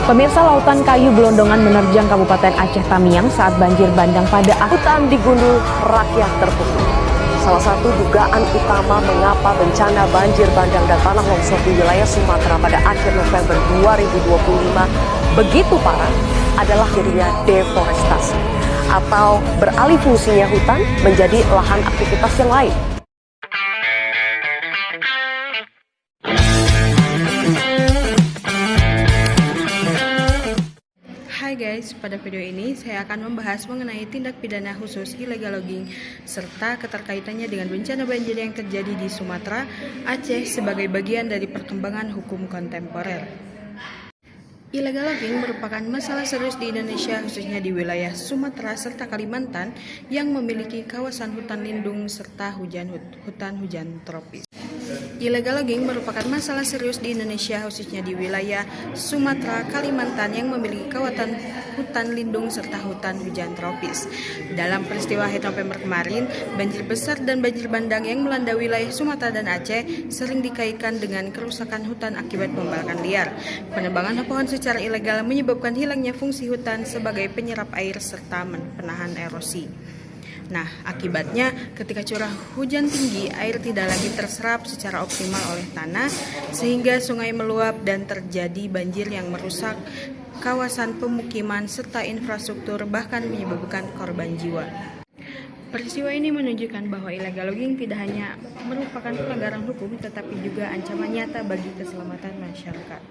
Pemirsa, lautan kayu gelondongan menerjang Kabupaten Aceh Tamiang saat banjir bandang pada hutan di Gundul rakyat terpukul. Salah satu dugaan utama mengapa bencana banjir bandang dan tanah longsor di wilayah Sumatera pada akhir November 2025 begitu parah adalah jadinya deforestasi atau beralih fungsinya hutan menjadi lahan aktivitas yang lain. Hai guys, pada video ini saya akan membahas mengenai tindak pidana khusus illegal logging serta keterkaitannya dengan bencana banjir yang terjadi di Sumatera, Aceh sebagai bagian dari perkembangan hukum kontemporer. Illegal logging merupakan masalah serius di Indonesia, khususnya di wilayah Sumatera serta Kalimantan yang memiliki kawasan hutan lindung serta hutan hujan tropis. Illegal logging merupakan masalah serius di Indonesia, khususnya di wilayah Sumatera, Kalimantan yang memiliki kawasan hutan lindung serta hutan hujan tropis. Dalam peristiwa akhir November kemarin, banjir besar dan banjir bandang yang melanda wilayah Sumatera dan Aceh sering dikaitkan dengan kerusakan hutan akibat pembakaran liar. Penebangan pohon secara ilegal menyebabkan hilangnya fungsi hutan sebagai penyerap air serta penahan erosi. Nah, akibatnya ketika curah hujan tinggi, air tidak lagi terserap secara optimal oleh tanah sehingga sungai meluap dan terjadi banjir yang merusak kawasan pemukiman serta infrastruktur, bahkan menyebabkan korban jiwa. Peristiwa ini menunjukkan bahwa illegal logging tidak hanya merupakan pelanggaran hukum tetapi juga ancaman nyata bagi keselamatan masyarakat.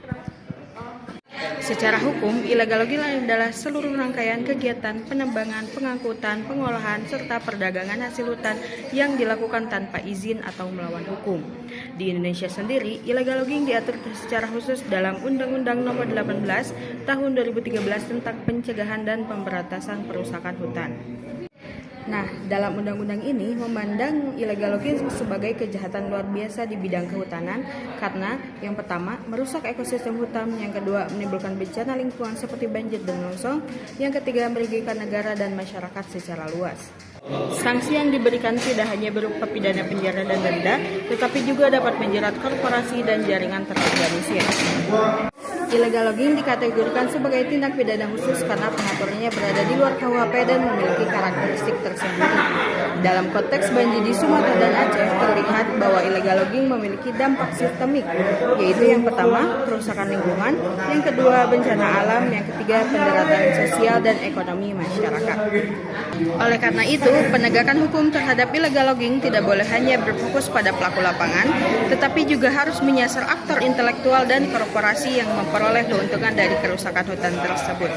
Secara hukum, illegal logging adalah seluruh rangkaian kegiatan penebangan, pengangkutan, pengolahan, serta perdagangan hasil hutan yang dilakukan tanpa izin atau melawan hukum. Di Indonesia sendiri, illegal logging diatur secara khusus dalam Undang-Undang Nomor 18 Tahun 2013 tentang pencegahan dan pemberantasan perusakan hutan. Nah, dalam undang-undang ini memandang illegal logging sebagai kejahatan luar biasa di bidang kehutanan karena yang pertama merusak ekosistem hutan, yang kedua menimbulkan bencana lingkungan seperti banjir dan longsor, yang ketiga merugikan negara dan masyarakat secara luas. Sanksi yang diberikan tidak hanya berupa pidana penjara dan denda, tetapi juga dapat menjerat korporasi dan jaringan terorganisir. Illegal logging dikategorikan sebagai tindak pidana khusus karena pengaturannya berada di luar KUHP dan memiliki karakteristik tersendiri. Dalam konteks banjir di Sumatera dan Aceh, terlihat bahwa illegal logging memiliki dampak sistemik, yaitu yang pertama, kerusakan lingkungan, yang kedua, bencana alam, yang ketiga, pendaratan sosial dan ekonomi masyarakat. Oleh karena itu, penegakan hukum terhadap illegal logging tidak boleh hanya berfokus pada pelaku lapangan, tetapi juga harus menyasar aktor intelektual dan korporasi yang memperoleh keuntungan dari kerusakan hutan tersebut.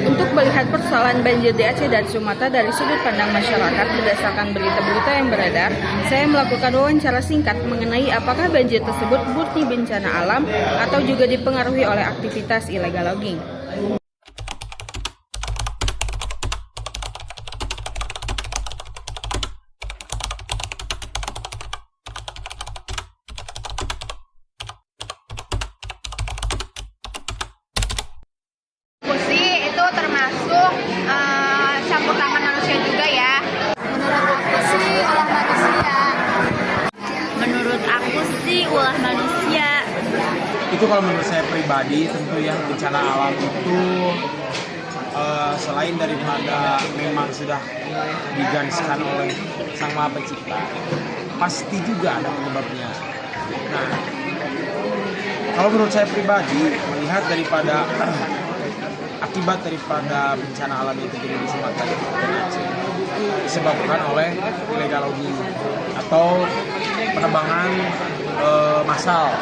Untuk melihat persoalan banjir di Aceh dan Sumatera dari sudut pandang masyarakat berdasarkan berita-berita yang beredar, saya melakukan wawancara singkat mengenai apakah banjir tersebut murni bencana alam atau juga dipengaruhi oleh aktivitas illegal logging. Itu termasuk campur tangan manusia juga ya. Menurut aku sih ulah manusia. Itu kalau menurut saya pribadi tentu ya, bencana alam itu selain daripada memang sudah digariskan oleh Sang Maha Pencipta, pasti juga ada penyebabnya. Nah, kalau menurut saya pribadi melihat daripada akibat daripada bencana alam yang terjadi di Sumatera dan Aceh disebabkan oleh illegal logging atau penebangan massal.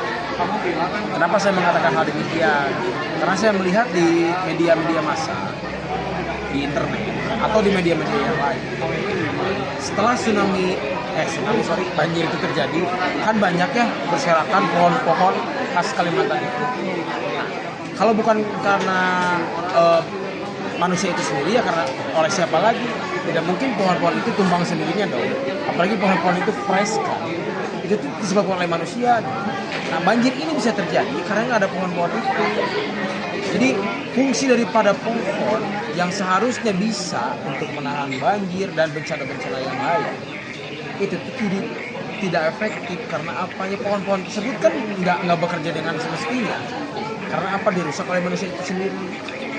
Kenapa saya mengatakan hal demikian? Karena saya melihat di media-media massa, di internet atau di media-media yang lain, setelah banjir itu terjadi, kan banyak ya berserakan pohon-pohon khas Kalimantan itu. Kalau bukan karena manusia itu sendiri, ya karena oleh siapa lagi? Tidak mungkin pohon-pohon itu tumbang sendirinya dong. Apalagi pohon-pohon itu fresh kan. Itu disebabkan oleh manusia. Nah, banjir ini bisa terjadi karena nggak ada pohon-pohon itu. Jadi fungsi daripada pohon yang seharusnya bisa untuk menahan banjir dan bencana-bencana yang lain, itu tidak efektif karena apa ya, pohon-pohon tersebut kan nggak bekerja dengan semestinya. Karena apa, dirusak oleh manusia itu sendiri.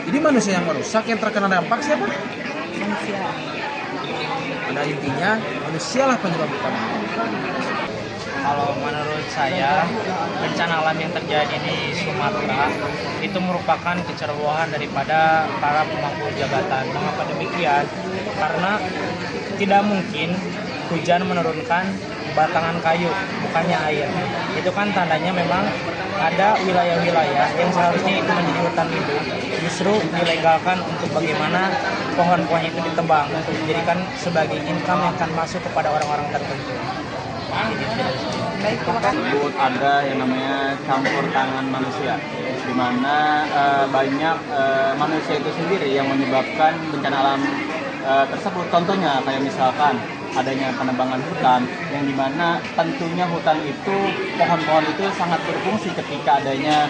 Jadi manusia yang merusak, yang terkena dampak siapa? Manusia. Pada intinya manusialah penyebab utama. Kalau menurut saya, bencana alam yang terjadi di Sumatera itu merupakan kecerobohan daripada para pemangku jabatan. Mengapa demikian? Karena tidak mungkin hujan menurunkan batangan kayu, bukannya air. Itu kan tandanya memang ada wilayah-wilayah yang seharusnya itu menjadi hutan lindung, justru dilegalkan untuk bagaimana pohon-pohon itu ditebang untuk dijadikan sebagai income yang akan masuk kepada orang-orang tertentu. Baik, terima kasih. Tersebut ada yang namanya campur tangan manusia, di mana banyak manusia itu sendiri yang menyebabkan bencana alam tersebut. Contohnya kayak misalkan adanya penebangan hutan, yang dimana tentunya hutan itu, pohon-pohon itu sangat berfungsi ketika adanya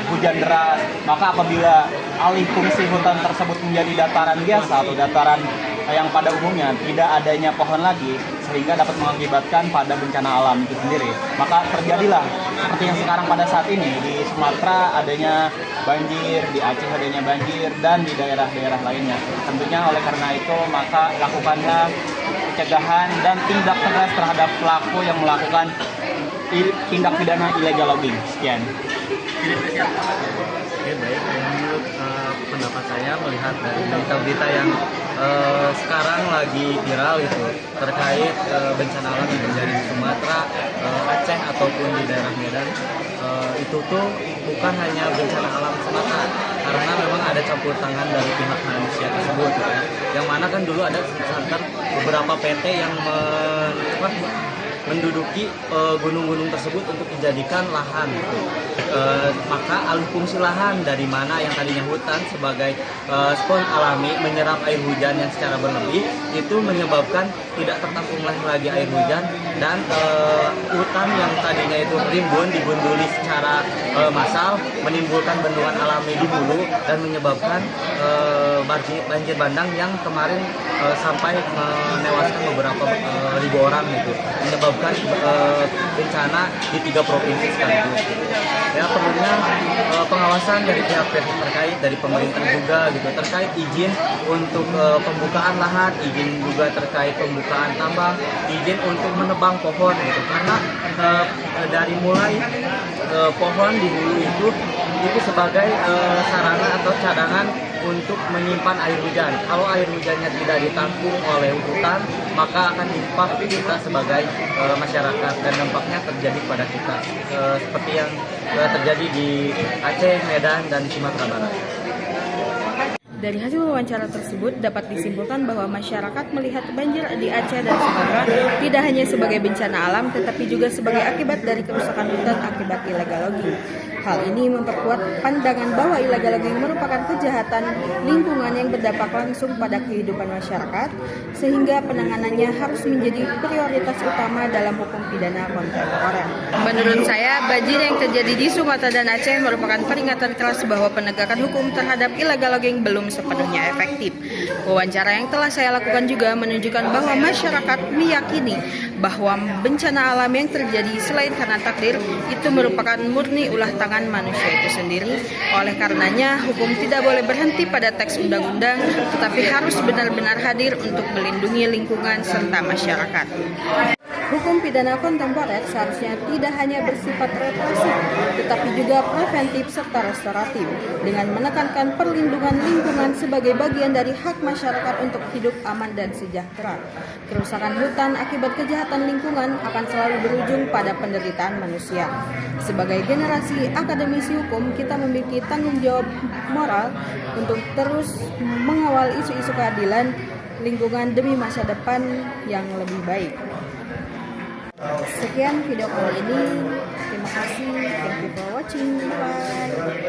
hujan deras. Maka apabila alih fungsi hutan tersebut menjadi dataran biasa atau dataran yang pada umumnya tidak adanya pohon lagi, sehingga dapat mengakibatkan pada bencana alam itu sendiri. Maka terjadilah seperti yang sekarang pada saat ini di Sumatera adanya banjir, di Aceh adanya banjir, dan di daerah-daerah lainnya. Tentunya oleh karena itu maka lakukanlah pencegahan dan tindak tegas terhadap pelaku yang melakukan tindak pidana illegal logging. Sekian. Oke, baik. Menurut pendapat saya, melihat dari berita-berita yang sekarang lagi viral itu terkait bencana alam yang terjadi di Sumatera, Aceh ataupun di daerah Medan, itu tuh bukan hanya bencana alam semata, karena memang ada campur tangan dari pihak manusia tersebut, gitu ya. Yang mana kan dulu ada sekitar beberapa PT yang menduduki gunung-gunung tersebut untuk dijadikan lahan, gitu. Maka alih fungsi lahan dari mana yang tadinya hutan sebagai spons alami menyerap air hujan yang secara berlebih, itu menyebabkan tidak tertampung lagi air hujan, dan hutan yang tadinya itu rimbun digunduli secara massal menimbulkan bendungan alami di hulu dan menyebabkan banjir bandang yang kemarin sampai menewaskan beberapa ribu orang, gitu, menyebabkan bencana di 3 provinsi sekaligus, gitu. Ya, perlunya pengawasan dari pihak-pihak terkait, dari pemerintah juga, gitu, terkait izin untuk pembukaan lahan, izin juga terkait pembukaan tambang, izin untuk menebang pohon, gitu. Karena dari mulai pohon di hulu itu sebagai sarana atau cadangan untuk menyimpan air hujan. Kalau air hujannya tidak ditampung oleh hutan, maka akan dampak kita sebagai masyarakat, dan dampaknya terjadi pada kita seperti yang terjadi di Aceh, Medan, dan di Sumatera Barat. Dari hasil wawancara tersebut dapat disimpulkan bahwa masyarakat melihat banjir di Aceh dan Sumatera tidak hanya sebagai bencana alam, tetapi juga sebagai akibat dari kerusakan hutan akibat illegal logging. Hal ini memperkuat pandangan bahwa illegal logging merupakan kejahatan lingkungan yang berdampak langsung pada kehidupan masyarakat, sehingga penanganannya harus menjadi prioritas utama dalam hukum pidana kontemporer. Menurut saya, banjir yang terjadi di Sumatera dan Aceh merupakan peringatan keras bahwa penegakan hukum terhadap illegal logging belum sepenuhnya efektif. Wawancara yang telah saya lakukan juga menunjukkan bahwa masyarakat meyakini bahwa bencana alam yang terjadi selain karena takdir itu merupakan murni ulah tangan manusia itu sendiri. Oleh karenanya, hukum tidak boleh berhenti pada teks undang-undang, tetapi harus benar-benar hadir untuk melindungi lingkungan serta masyarakat. Hukum pidana kontemporer seharusnya tidak hanya bersifat represif, tetapi juga preventif serta restoratif, dengan menekankan perlindungan lingkungan sebagai bagian dari hak masyarakat untuk hidup aman dan sejahtera. Kerusakan hutan akibat kejahatan lingkungan akan selalu berujung pada penderitaan manusia. Sebagai generasi akademisi hukum, kita memiliki tanggung jawab moral untuk terus mengawal isu-isu keadilan lingkungan demi masa depan yang lebih baik. Sekian video kali ini. Terima kasih. Thank you for watching. Bye.